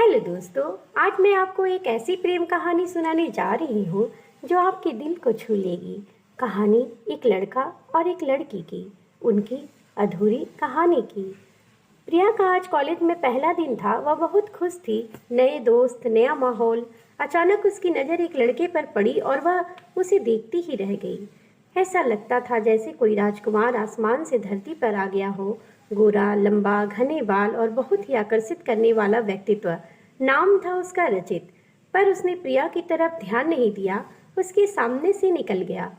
Hello दोस्तों, आज मैं आपको एक ऐसी प्रेम कहानी सुनाने जा रही हूँ जो आपके दिल को छू लेगी। कहानी एक लड़का और एक लड़की की, उनकी अधूरी कहानी की। प्रिया का आज कॉलेज में पहला दिन था। वह बहुत खुश थी। नए दोस्त, नया माहौल। अचानक उसकी नज़र एक लड़के पर पड़ी और वह उसे देखती ही रह गई। ऐसा लगता था जैसे कोई राजकुमार आसमान से धरती पर आ गया हो। गोरा, लंबा, घने बाल और बहुत ही आकर्षित करने वाला व्यक्तित्व। नाम था उसका रचित। पर उसने प्रिया की तरफ ध्यान नहीं दिया, उसके सामने से निकल गया।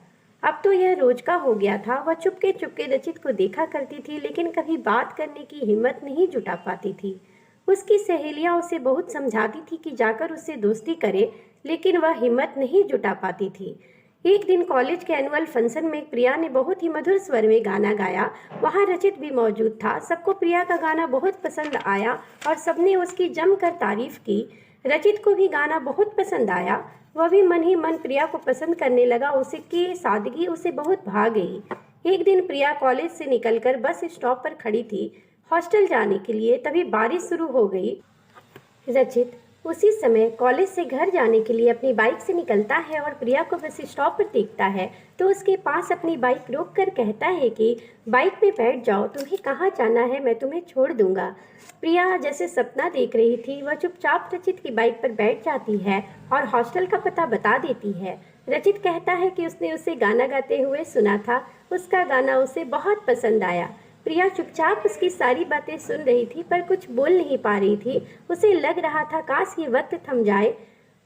अब तो यह रोज का हो गया था। वह चुपके चुपके रचित को देखा करती थी, लेकिन कभी बात करने की हिम्मत नहीं जुटा पाती थी। उसकी सहेलियां उसे बहुत समझाती थी कि जाकर उससे दोस्ती करे, लेकिन वह हिम्मत नहीं जुटा पाती थी। एक दिन कॉलेज के एनुअल फंक्शन में प्रिया ने बहुत ही मधुर स्वर में गाना गाया। वहाँ रचित भी मौजूद था। सबको प्रिया का गाना बहुत पसंद आया और सबने उसकी जमकर तारीफ की। रचित को भी गाना बहुत पसंद आया। वह भी मन ही मन प्रिया को पसंद करने लगा। उसकी सादगी उसे बहुत भा गई। एक दिन प्रिया कॉलेज से निकलकर बस स्टॉप पर खड़ी थी हॉस्टल जाने के लिए। तभी बारिश शुरू हो गई। रचित उसी समय कॉलेज से घर जाने के लिए अपनी बाइक से निकलता है और प्रिया को बस स्टॉप पर देखता है तो उसके पास अपनी बाइक रोक कर कहता है कि बाइक पे बैठ जाओ, तुम्हें कहाँ जाना है, मैं तुम्हें छोड़ दूंगा। प्रिया जैसे सपना देख रही थी, वह चुपचाप रचित की बाइक पर बैठ जाती है और हॉस्टल का पता बता देती है। रचित कहता है कि उसने उसे गाना गाते हुए सुना था, उसका गाना उसे बहुत पसंद आया। प्रिया चुपचाप उसकी सारी बातें सुन रही थी पर कुछ बोल नहीं पा रही थी। उसे लग रहा था काश ये वक्त थम जाए।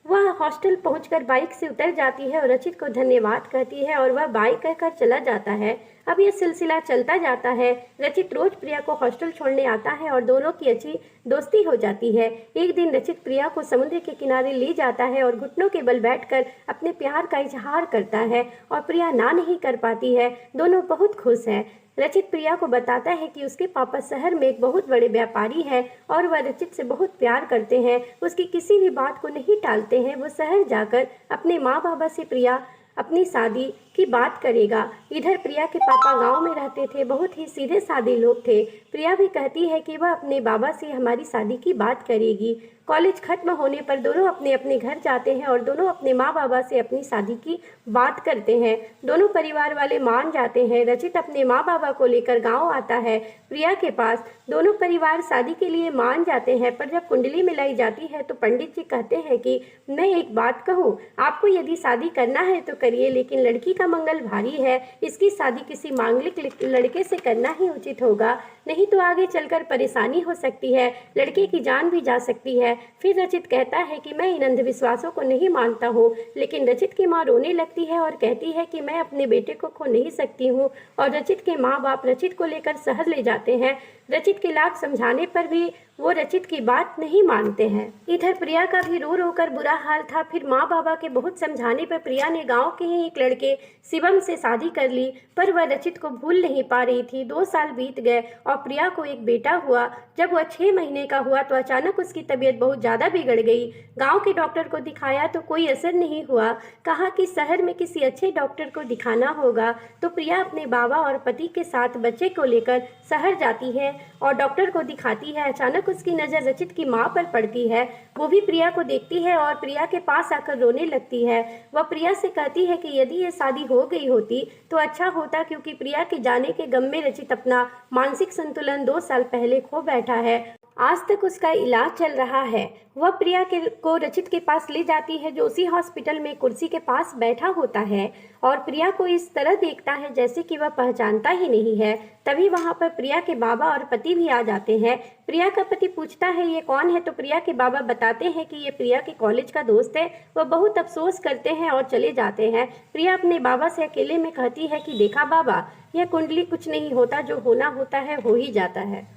वह हॉस्टल पहुंचकर बाइक से उतर जाती है और रचित को धन्यवाद कहती है और वह बाय कहकर चला जाता है। अब यह सिलसिला चलता जाता है। रचित रोज प्रिया को हॉस्टल छोड़ने आता है और दोनों की अच्छी दोस्ती हो जाती है। एक दिन रचित प्रिया को समुद्र के किनारे ले जाता है और घुटनों के बल बैठकर अपने प्यार का इजहार करता है और प्रिया ना नहीं कर पाती है। दोनों बहुत खुश हैं। रचित प्रिया को बताता है कि उसके पापा शहर में एक बहुत बड़े व्यापारी हैं और वह रचित से बहुत प्यार करते हैं। उसकी किसी भी बात को नहीं टालते हैं। वो शहर जाकर अपने माँ बाबा से प्रिया अपनी शादी की बात करेगा। इधर प्रिया के पापा गांव में रहते थे, बहुत ही सीधे साधे लोग थे। प्रिया भी कहती है कि वह अपने बाबा से हमारी शादी की बात करेगी। कॉलेज खत्म होने पर दोनों अपने अपने घर जाते हैं और दोनों अपने माँ बाबा से अपनी शादी की बात करते हैं। दोनों परिवार वाले मान जाते हैं। रचित अपने माँ बाबा को लेकर गांव आता है प्रिया के पास। दोनों परिवार शादी के लिए मान जाते हैं, पर जब कुंडली मिलाई जाती है तो पंडित जी कहते हैं कि मैं एक बात कहूँ, आपको यदि शादी करना है तो करिए, लेकिन लड़की का मंगल भारी है, इसकी शादी किसी मांगलिक लड़के से करना ही उचित होगा, नहीं तो आगे चलकर परेशानी हो सकती है, लड़के की जान भी जा सकती है। फिर रचित कहता है कि मैं इन अंधविश्वासों को नहीं मानता हूँ, लेकिन रचित की माँ रोने लगती है और कहती है कि मैं अपने बेटे को खो नहीं सकती हूँ। और रचित के माँ बाप रचित को लेकर शहर ले जाते हैं। रचित के लाख समझाने पर भी वो रचित की बात नहीं मानते हैं। इधर प्रिया का भी रो रो कर बुरा हाल था। फिर माँ बाबा के बहुत समझाने पर प्रिया ने गांव के ही एक लड़के शिवम से शादी कर ली, पर वह रचित को भूल नहीं पा रही थी। 2 साल बीत गए और प्रिया को एक बेटा हुआ। जब वह 6 महीने का हुआ तो अचानक उसकी तबीयत बहुत ज़्यादा बिगड़ गई। गांव के डॉक्टर को दिखाया तो कोई असर नहीं हुआ। कहा कि शहर में किसी अच्छे डॉक्टर को दिखाना होगा। तो प्रिया अपने बाबा और पति के साथ बच्चे को लेकर शहर जाती है और डॉक्टर को दिखाती है। अचानक उसकी नज़र रचित की माँ पर पड़ती है। वो भी प्रिया को देखती है और प्रिया के पास आकर रोने लगती है। वह प्रिया से कहती है कि यदि ये शादी हो गई होती तो अच्छा होता, क्योंकि प्रिया के जाने के गम में रचित अपना मानसिक संतुलन 2 साल पहले खो बैठा है। आज तक उसका इलाज चल रहा है। वह प्रिया को रचित के पास ले जाती है, जो उसी हॉस्पिटल में कुर्सी के पास बैठा होता है और प्रिया को इस तरह देखता है जैसे कि वह पहचानता ही नहीं है। तभी वहां पर प्रिया के बाबा और पति भी आ जाते हैं। प्रिया का पति पूछता है ये कौन है, तो प्रिया के बाबा बताते हैं कि ये प्रिया के कॉलेज का दोस्त है। वह बहुत अफसोस करते हैं और चले जाते हैं। प्रिया अपने बाबा से अकेले में कहती है कि देखा बाबा, यह कुंडली कुछ नहीं होता, जो होना होता है हो ही जाता है।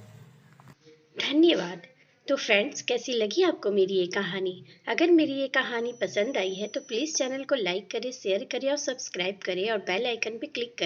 धन्यवाद। तो फ्रेंड्स, कैसी लगी आपको मेरी ये कहानी? अगर मेरी ये कहानी पसंद आई है तो प्लीज़ चैनल को लाइक करें, शेयर करें और सब्सक्राइब करें और बेल आइकन पे क्लिक करें।